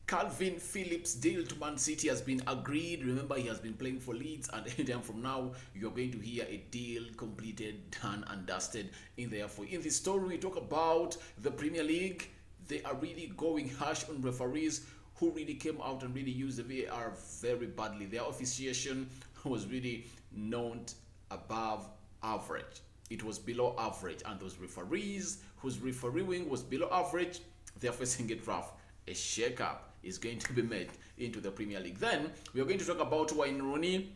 Kalvin Phillips' deal to Man City has been agreed. Remember, he has been playing for Leeds, and anytime from now, you're going to hear a deal completed, done, and dusted in there for you. In this story, we talk about the Premier League. They are really going harsh on referees who really came out and really used the VAR very badly. Their officiation was really not above average. It was below average, and those referees whose refereeing was below average, they're facing it rough. A shake-up is going to be made into the Premier League. Then we are going to talk about Wayne Rooney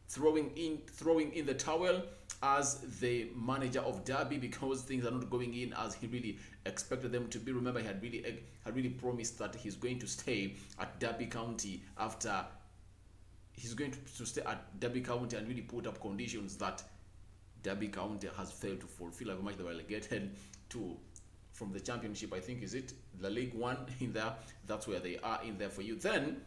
throwing in the towel as the manager of Derby because things are not going in as he really expected them to be. Remember, he had really promised that he's going to stay at Derby County after he's going to stay at Derby County and really put up conditions that Derby County has failed to fulfill. How much they were relegated to from the championship, I think, is it the League One in there? That's where they are in there for you. Then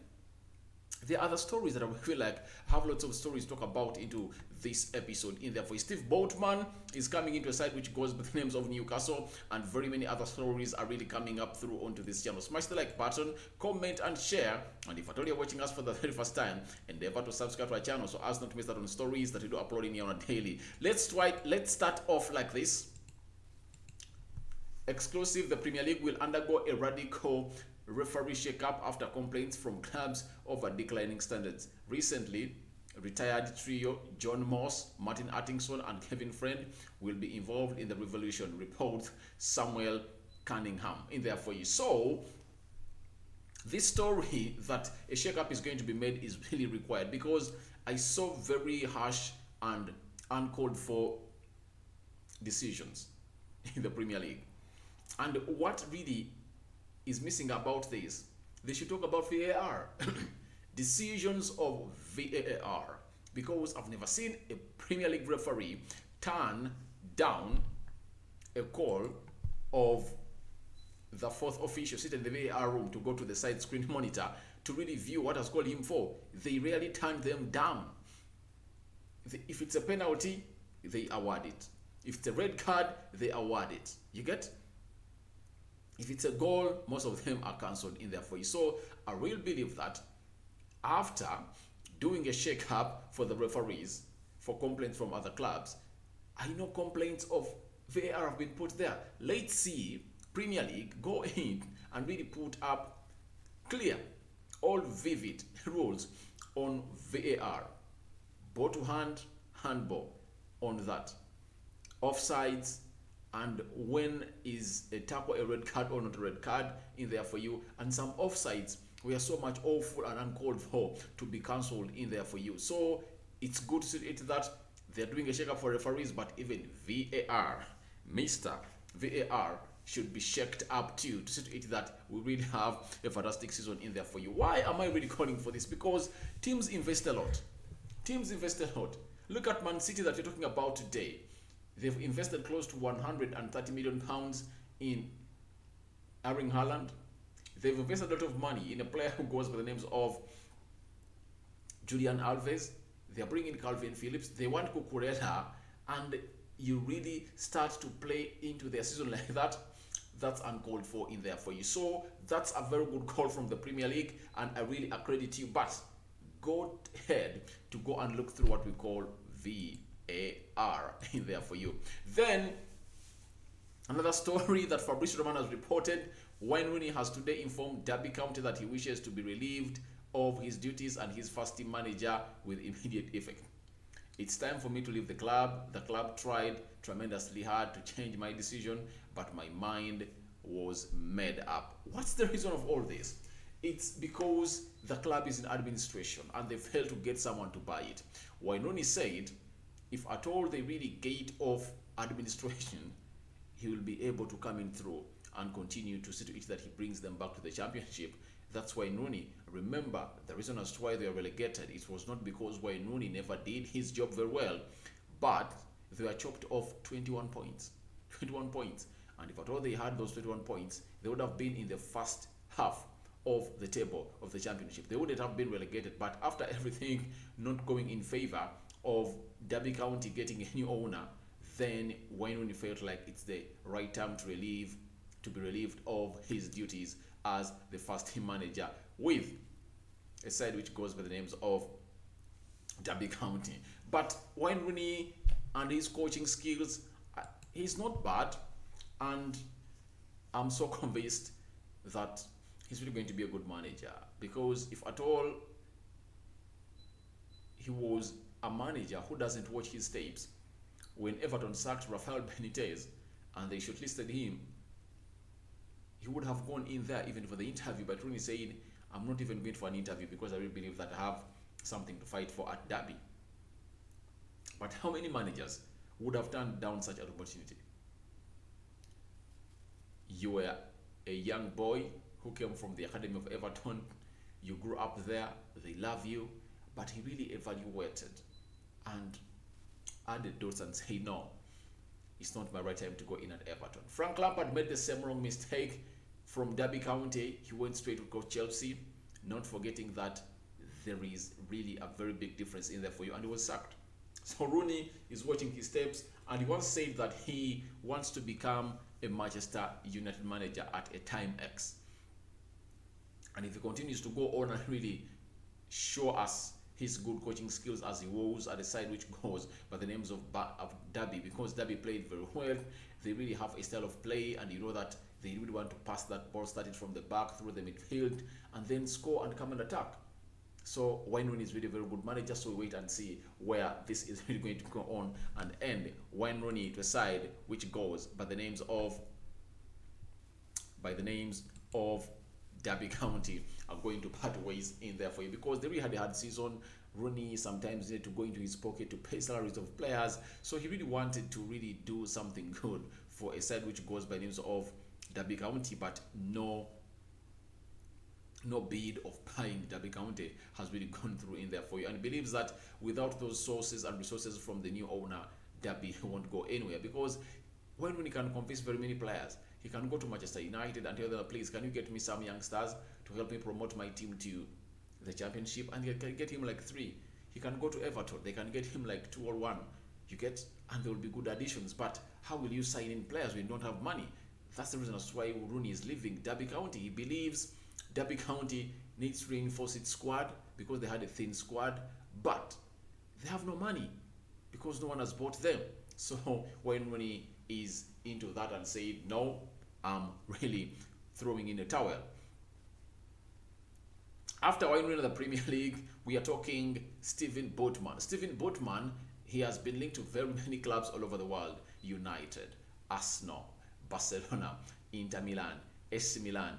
there are other stories that I feel like have lots of stories to talk about into this episode in there for you. Steve Botman is coming into a side which goes by the names of Newcastle, and very many other stories are really coming up through onto this channel. Smash the like button, comment and share, and if at all you're watching us for the very first time, endeavor to subscribe to our channel so as not to miss out on stories that we do upload in here on a daily. Let's start off like this. Exclusive, the Premier League will undergo a radical referee shake-up after complaints from clubs over declining standards. Recently, retired trio John Moss, Martin Atkinson and Kevin Friend will be involved in the revolution, reports Samuel Cunningham in there for you. So, this story that a shake-up is going to be made is really required because I saw very harsh and uncalled for decisions in the Premier League. And what really is missing about this, they should talk about VAR. Decisions of VAR. Because I've never seen a Premier League referee turn down a call of the fourth official sitting in the VAR room to go to the side screen monitor to really view what has called him for. They rarely turn them down. If it's a penalty, they award it. If it's a red card, they award it. You get? If it's a goal, most of them are cancelled in there for you. So I really believe that after doing a shake-up for the referees for complaints from other clubs, I know complaints of VAR have been put there. Let's see Premier League go in and really put up clear, all vivid rules on VAR. Ball to hand, handball on that. Offsides, and when is a tackle a red card or not a red card in there for you, and some offsides were so much awful and uncalled for to be cancelled in there for you. So it's good to see it that they're doing a shake-up for referees, but even VAR, Mr. VAR should be shaked up too to see to it that we really have a fantastic season in there for you. Why am I really calling for this? Because teams invest a lot. Teams invest a lot. Look at Man City that we're talking about today. They've invested close to £130 million in Erling Haaland. They've invested a lot of money in a player who goes by the names of Julian Alves. They're bringing Kalvin Phillips. They want Cucurella, and you really start to play into their season like that. That's uncalled for in there for you. So that's a very good call from the Premier League, and I really accredit you. But go ahead to go and look through what we call VAR in there for you. Then another story that Fabrizio Romano has reported: Wayne Rooney has today informed Derby County that he wishes to be relieved of his duties and his first team manager with immediate effect. It's time for me to leave the club. The club tried tremendously hard to change my decision, but my mind was made up. What's the reason of all this? It's because the club is in administration and they failed to get someone to buy it. Wayne Rooney said if at all they really gate off administration, he will be able to come in through and continue to see to it that he brings them back to the championship. That's Wayne Rooney. Remember, the reason as to why they were relegated, it was not because Wayne Rooney never did his job very well, but they were chopped off 21 points. 21 points. And if at all they had those 21 points, they would have been in the first half of the table of the championship. They wouldn't have been relegated, but after everything not going in favor of Derby County getting a new owner, then Wayne Rooney felt like it's the right time to be relieved of his duties as the first team manager with a side which goes by the names of Derby County. But Wayne Rooney and his coaching skills, he's not bad, and I'm so convinced that he's really going to be a good manager, because if at all he was a manager who doesn't watch his tapes, when Everton sacked Rafael Benitez and they shortlisted him, he would have gone in there even for the interview. But Rooney said, I'm not even going for an interview because I really believe that I have something to fight for at Derby. But how many managers would have turned down such an opportunity? You were a young boy who came from the academy of Everton. You grew up there. They love you. But he really evaluated and added dots and said, no, it's not my right time to go in at Everton. Frank Lampard made the same wrong mistake from Derby County. He went straight to coach Chelsea, not forgetting that there is really a very big difference in there for you, and he was sacked. So Rooney is watching his steps, and he once said that he wants to become a Manchester United manager at a time X. And if he continues to go on and really show us his good coaching skills as he was at the side which goes by the names of Derby, because Derby played very well. They really have a style of play, and you know that they really want to pass that ball, started from the back through the midfield, and then score and come and attack. So Wayne Rooney is really a very good manager, so we wait and see where this is really going to go on and end. Wayne Rooney to a side which goes by the names of Derby County are going to part ways in there for you, because they really had a hard season. Rooney sometimes needed to go into his pocket to pay salaries of players, so he really wanted to really do something good for a side which goes by the names of Derby County, but no bid of buying Derby County has really gone through in there for you, and he believes that without those sources and resources from the new owner, Derby won't go anywhere, because when he can convince very many players, he can go to Manchester United and tell them, please, can you get me some youngsters to help me promote my team to the championship? And they can get him like 3. He can go to Everton, they can get him like 2 or 1. You get, and there will be good additions. But how will you sign in players when you don't have money? That's the reason as why Rooney is leaving Derby County. He believes Derby County needs to reinforce its squad because they had a thin squad, but they have no money because no one has bought them. So when Rooney is into that and said, no, I'm really throwing in a towel. After Wayne Rooney in the Premier League, we are talking Sven Botman. Sven Botman, he has been linked to very many clubs all over the world. United, Arsenal, Barcelona, Inter Milan, AC Milan,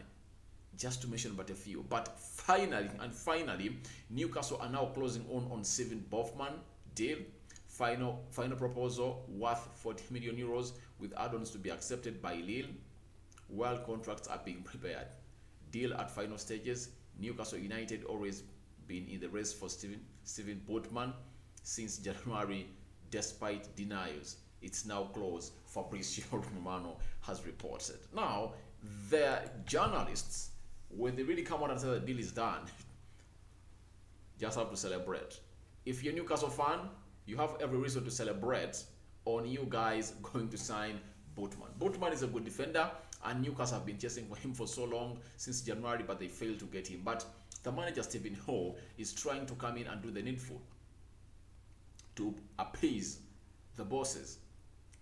just to mention but a few. But finally, Newcastle are now closing on Sven Botman deal. Final proposal worth 40 million euros with add-ons to be accepted by Lille, while contracts are being prepared. Deal at final stages. Newcastle United always been in the race for Sven Botman since January, despite denials. It's now closed, Fabrizio Romano has reported. Now, the journalists, when they really come out and say the deal is done, just have to celebrate. If you're a Newcastle fan, you have every reason to celebrate on you guys going to sign Botman. Botman is a good defender, and Newcastle have been chasing for him for so long, since January, but they failed to get him. But the manager, Stephen Ho, is trying to come in and do the needful to appease the bosses,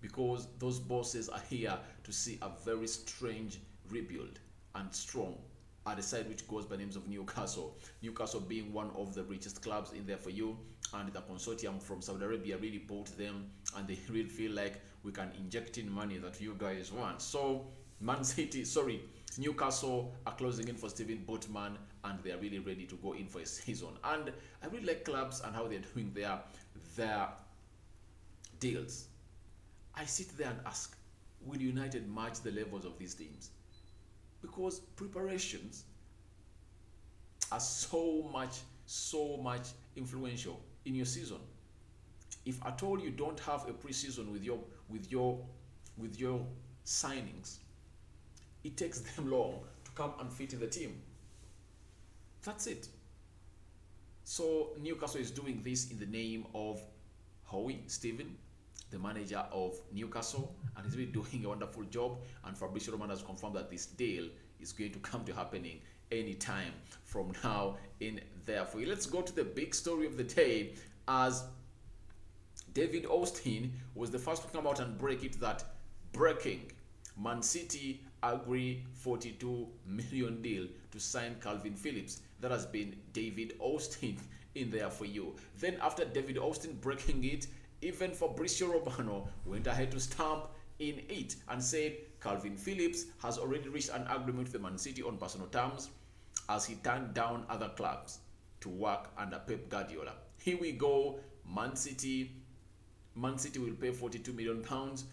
because those bosses are here to see a very strange rebuild and strong at the side which goes by names of Newcastle. Newcastle being one of the richest clubs in there for you, and the consortium from Saudi Arabia really bought them, and they really feel like we can inject in money that you guys want. So Newcastle are closing in for Sven Botman, and they are really ready to go in for a season. And I really like clubs and how they're doing their deals. I sit there and ask, will United match the levels of these teams? Because preparations are so much influential in your season. If at all you don't have a preseason with your signings, it takes them long to come and fit in the team. That's it. So Newcastle is doing this in the name of Howie Stephen, the manager of Newcastle, and he's really doing a wonderful job. And Fabrizio Romano has confirmed that this deal is going to come to happening anytime from now in there for you. Let's go to the big story of the day, as David Austin was the first to come out and break it that breaking Man City agree 42 million deal to sign Kalvin Phillips. That has been David Austin in there for you. Then after David Austin breaking it, even Fabrizio Romano went ahead to stamp in it and said Kalvin Phillips has already reached an agreement with the Man City on personal terms, as he turned down other clubs to work under Pep Guardiola. Here we go. Man City will pay 42 million pounds.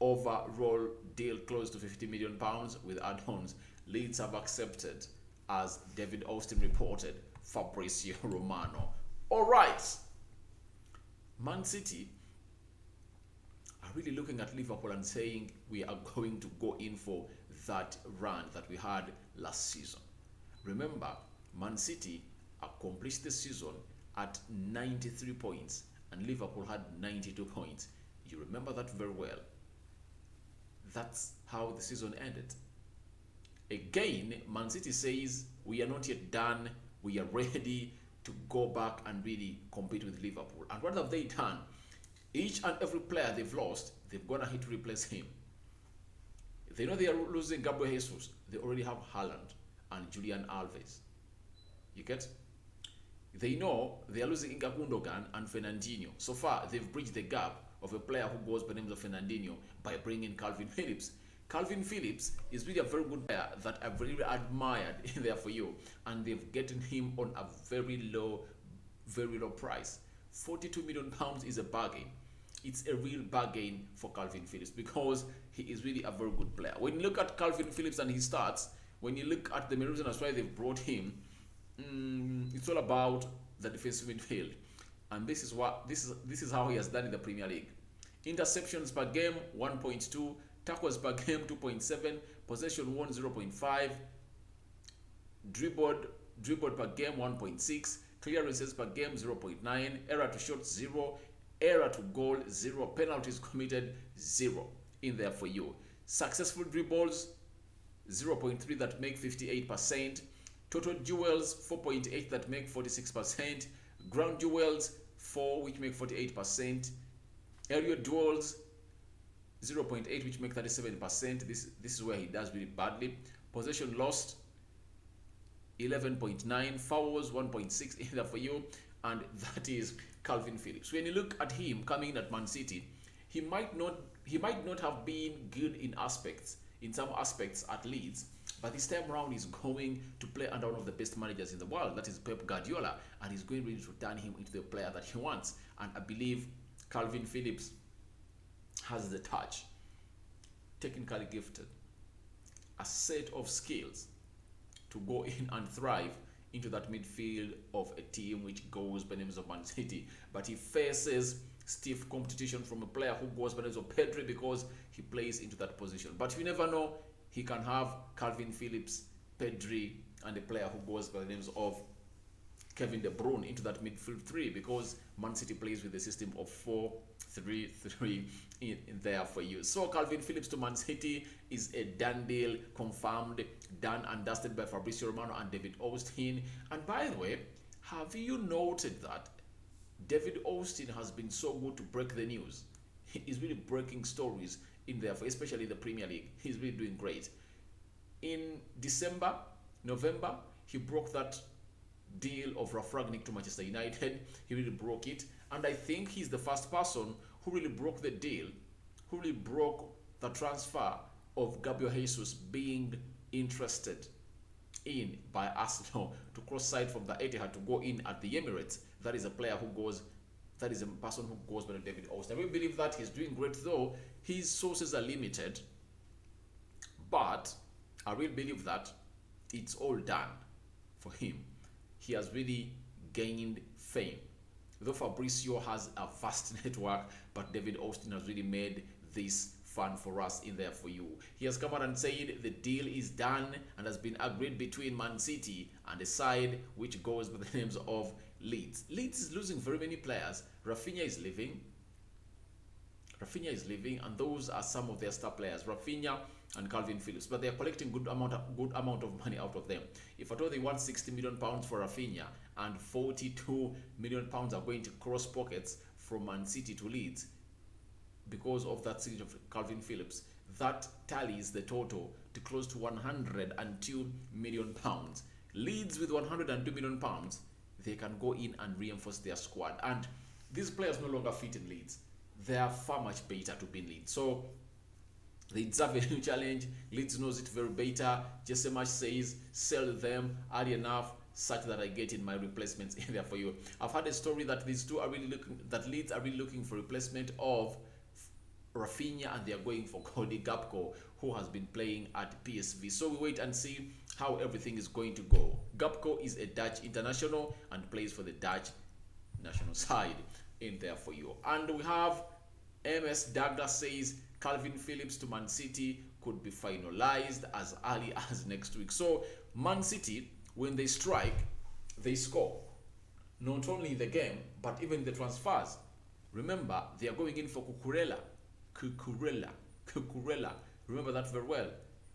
Overall deal close to 50 million pounds with add-ons. Leeds have accepted, as David Austin reported Fabrizio Romano. All right. Man City are really looking at Liverpool and saying we are going to go in for that run that we had last season. Remember, Man City accomplished the season at 93 points and Liverpool had 92 points. You remember that very well. That's how the season ended. Again, Man City says we are not yet done. We are ready to go back and really compete with Liverpool. And what have they done? Each and every player they've lost, they've gone ahead to replace him. They know they are losing Gabriel Jesus. They already have Haaland and Julian Alves. You get? They know they are losing Inga Gundogan and Fernandinho. So far, they've bridged the gap of a player who goes by the name of Fernandinho by bringing Kalvin Phillips. Kalvin Phillips is really a very good player that I've really admired in there for you, and they've gotten him on a very low price. 42 million pounds is a bargain. It's a real bargain for Kalvin Phillips because he is really a very good player. When you look at Kalvin Phillips and his stats, when you look at the main reason as why they've brought him, it's all about the defensive midfield, and this is how he has done in the Premier League. Interceptions per game 1.2, tackles per game 2.7, possession won 0.5, dribbled per game 1.6, clearances per game 0.9, error to shot 0, error to goal 0, penalties committed 0 in there for you. Successful dribbles 0.3 that make 58%, total duels 4.8 that make 46%, ground duels 4 which make 48%, aerial duels 0.8 which make 37%. This is where he does really badly. Possession lost 11.9, fouls 1.6 in there for you, and that is Kalvin Phillips. When you look at him coming in at Man City, he might not have been good in some aspects at Leeds, but this time around he's going to play under one of the best managers in the world, that is Pep Guardiola, and he's going really to turn him into the player that he wants. And I believe Kalvin Phillips has the touch, technically gifted, a set of skills to go in and thrive into that midfield of a team which goes by the names of Man City. But he faces stiff competition from a player who goes by the names of Pedri because he plays into that position. But you never know, he can have Kalvin Phillips, Pedri, and a player who goes by the names of Kevin De Bruyne into that midfield three, because Man City plays with the system of 4-3-3 in there for you. So Kalvin Phillips to Man City is a done deal, confirmed, done and dusted by Fabrizio Romano and David Austin. And by the way, have you noted that David Austin has been so good to break the news? He is really breaking stories in there, for especially the Premier League. He's really doing great. In November, he broke that deal of Ralf Rangnick to Manchester United. He really broke it, and I think he's the first person who really broke the deal, who really broke the transfer of Gabriel Jesus being interested in by Arsenal to cross side from the Etihad to go in at the Emirates. That is a player who goes, that is a person who goes by David Austin. We believe that he's doing great, though his sources are limited, but I really believe that it's all done for him. He has really gained fame. Though Fabrizio has a vast network, but David Austin has really made this fun for us in there for you. He has come out and said the deal is done and has been agreed between Man City and the side which goes by the names of Leeds. Leeds is losing very many players. Rafinha is leaving, and those are some of their star players. Rafinha and Kalvin Phillips, but they are collecting good amount of money out of them. If at all they want 60 million pounds for Rafinha and 42 million pounds are going to cross pockets from Man City to Leeds because of that signature of Kalvin Phillips, that tallies the total to close to 102 million pounds. Leeds with 102 million pounds, they can go in and reinforce their squad. And these players no longer fit in Leeds. They are far much better to be in Leeds. So they deserve a new challenge. Leeds knows it very better. Jesse Marsh says, sell them early enough such that I get in my replacements in there for you. I've had a story that these two are really looking, that Leeds are really looking for replacement of Rafinha, and they are going for Cody Gakpo, who has been playing at PSV. So we wait and see how everything is going to go. Gakpo is a Dutch international and plays for the Dutch national side in there for you. And we have MS Douglas says Kalvin Phillips to Man City could be finalized as early as next week. So Man City, when they strike, they score. Not only in the game, but even in the transfers. Remember, they are going in for Cucurella. Remember that very well.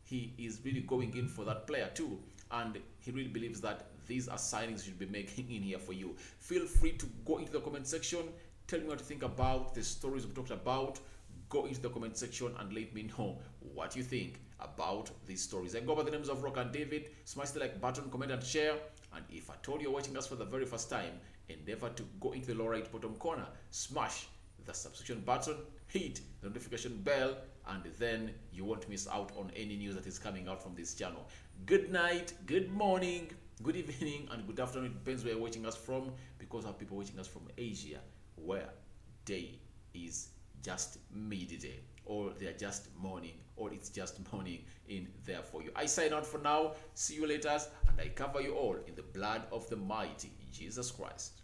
He is really going in for that player too. And he really believes that these are signings you should be making in here for you. Feel free to go into the comment section. Tell me what you think about the stories we talked about. Go into the comment section and let me know what you think about these stories. I go by the names of Rokani David. Smash the like button, comment and share. And if at all you're watching us for the very first time, endeavor to go into the lower right bottom corner, smash the subscription button, hit the notification bell, and then you won't miss out on any news that is coming out from this channel. Good night, good morning, good evening, and good afternoon. It depends where you're watching us from, because we have people watching us from Asia, where day is just midday, or they're just morning, or it's just morning in there for you. I sign out for now. See you later, and I cover you all in the blood of the mighty Jesus Christ.